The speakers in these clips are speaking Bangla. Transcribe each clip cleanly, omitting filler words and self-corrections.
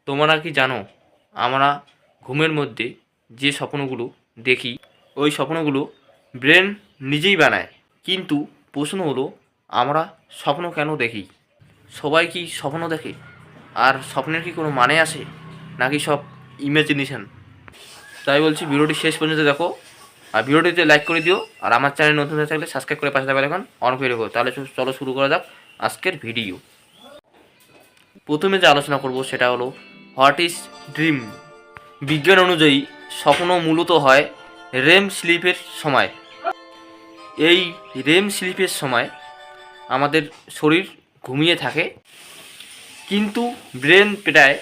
তোমরা কি জানো আমরা ঘুমের মধ্যে যে স্বপ্নগুলো দেখি ওই স্বপ্নগুলো ব্রেন নিজেই বানায়। কিন্তু প্রশ্ন হলো আমরা স্বপ্ন কেন দেখি? সবাই কি স্বপ্ন দেখে? আর স্বপ্নের কি কোনো মানে আছে, নাকি সব ইমাজিনেশন? তাই বলছি ভিডিওটি শেষ পর্যন্ত দেখো, আর ভিডিওটিতে লাইক করে দিও, আর আমার চ্যানেল নতুন হয়ে থাকলে সাবস্ক্রাইব করে পাশে থাকবে এখন অন করে রেখো। তাহলে চলো শুরু করা যাক আজকের ভিডিও। প্রথমে যে আলোচনা করব সেটা হলো হোয়াট ইজ ড্রিম। বিজ্ঞান অনুযায়ী স্বপ্ন মূলত হয় রেম স্লিপের সময়। এই রেম স্লিপের সময় আমাদের শরীর ঘুমিয়ে থাকে, কিন্তু ব্রেন প্রায়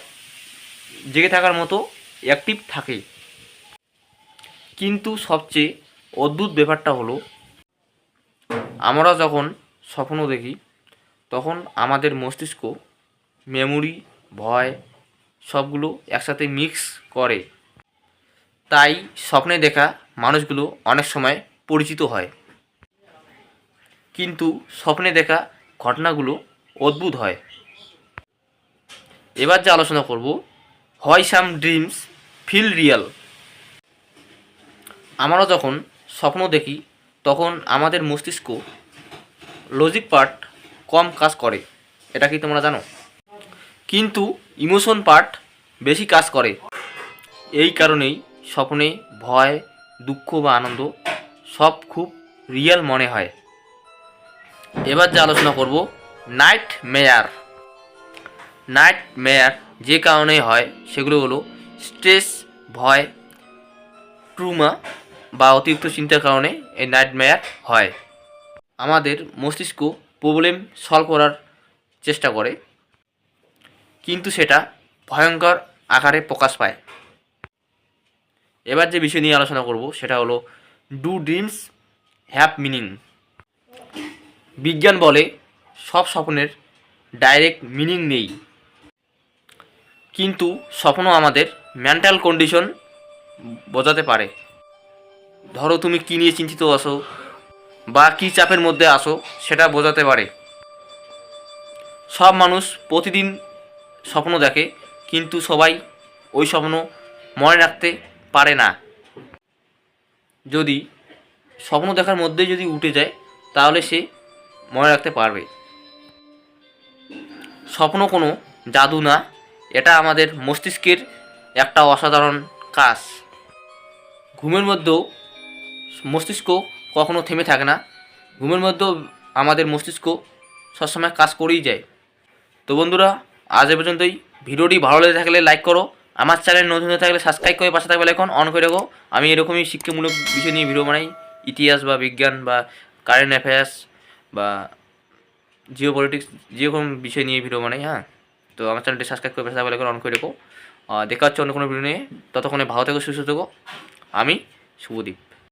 জেগে থাকার মতো অ্যাক্টিভ থাকে। কিন্তু সবচেয়ে অদ্ভুত ব্যাপারটা হলো আমরা যখন স্বপ্ন দেখি তখন আমাদের মস্তিষ্ক মেমোরি, ভয় সবগুলো একসাথে মিক্স করে। তাই স্বপ্নে দেখা মানুষগুলো অনেক সময় পরিচিত হয়, কিন্তু স্বপ্নে দেখা ঘটনাগুলো অদ্ভুত হয়। এবার যে আলোচনা করব, হয় সাম ড্রিমস ফিল রিয়াল। আমরা যখন স্বপ্ন দেখি তখন আমাদের মস্তিষ্ক লজিক পার্ট কম কাজ করে, এটা কি তোমরা জানো? কিন্তু ইমোশন পার্ট বেশি কাজ করে। এই কারণেই স্বপ্নে ভয়, দুঃখ বা আনন্দ সব খুব রিয়েল মনে হয়। এবার যে আলোচনা করব নাইট মেয়ার। নাইট মেয়ার যে কারণে হয় সেগুলো হলো স্ট্রেস, ভয়, ট্রুমা বা অতিরিক্ত চিন্তার কারণে এই নাইট মেয়ার হয়। আমাদের মস্তিষ্ক প্রবলেম সলভ করার চেষ্টা করে, কিন্তু সেটা ভয়ঙ্কর আকারে প্রকাশ পায়। এবার যে বিষয় নিয়ে আলোচনা করব সেটা হলো ডু ড্রিমস হ্যাভ মিনিং। বিজ্ঞান বলে সব স্বপ্নের ডাইরেক্ট মিনিং নেই, কিন্তু স্বপ্ন আমাদের মেন্টাল কন্ডিশন বোঝাতে পারে। ধরো তুমি কী নিয়ে চিন্তিত আছো বা কী চাপের মধ্যে আসো সেটা বোঝাতে পারে। সব মানুষ প্রতিদিন স্বপ্ন দেখে, কিন্তু সবাই ওই স্বপ্ন মনে রাখতে পারে না। যদি স্বপ্ন দেখার মধ্যে যদি উঠে যায় তাহলে সে মনে রাখতে পারবে। স্বপ্ন কোনো জাদু না, এটা আমাদের মস্তিষ্কের একটা অসাধারণ কাজ। ঘুমের মধ্যেও মস্তিষ্ক কখনো থেমে থাকে না। ঘুমের মধ্যেও আমাদের মস্তিষ্ক সবসময় কাজ করেই যায়। তো বন্ধুরা, আজ এ পর্যন্তই। ভিডিওটি ভালো লেগে থাকলে লাইক করো, আমার চ্যানেল নতুন হয়ে থাকলে সাবস্ক্রাইব করে পাশে থাকবে এখন অন করে রাখো। আমি এরকমই শিক্ষামূলক বিষয় নিয়ে ভিডিও বানাই, ইতিহাস বা বিজ্ঞান বা কারেন্ট অ্যাফেয়ার্স বা জিও পলিটিক্স, যেরকম বিষয় নিয়ে ভিডিও বানাই। হ্যাঁ, তো আমার চ্যানেলটি সাবস্ক্রাইব করে পাশে থাকবে এখন অন করে রেখো। দেখা হচ্ছে অন্য কোনো ভিডিও নিয়ে। ততক্ষণে ভালো থেকো, সুস্থ থেকো। আমি শুভদীপ।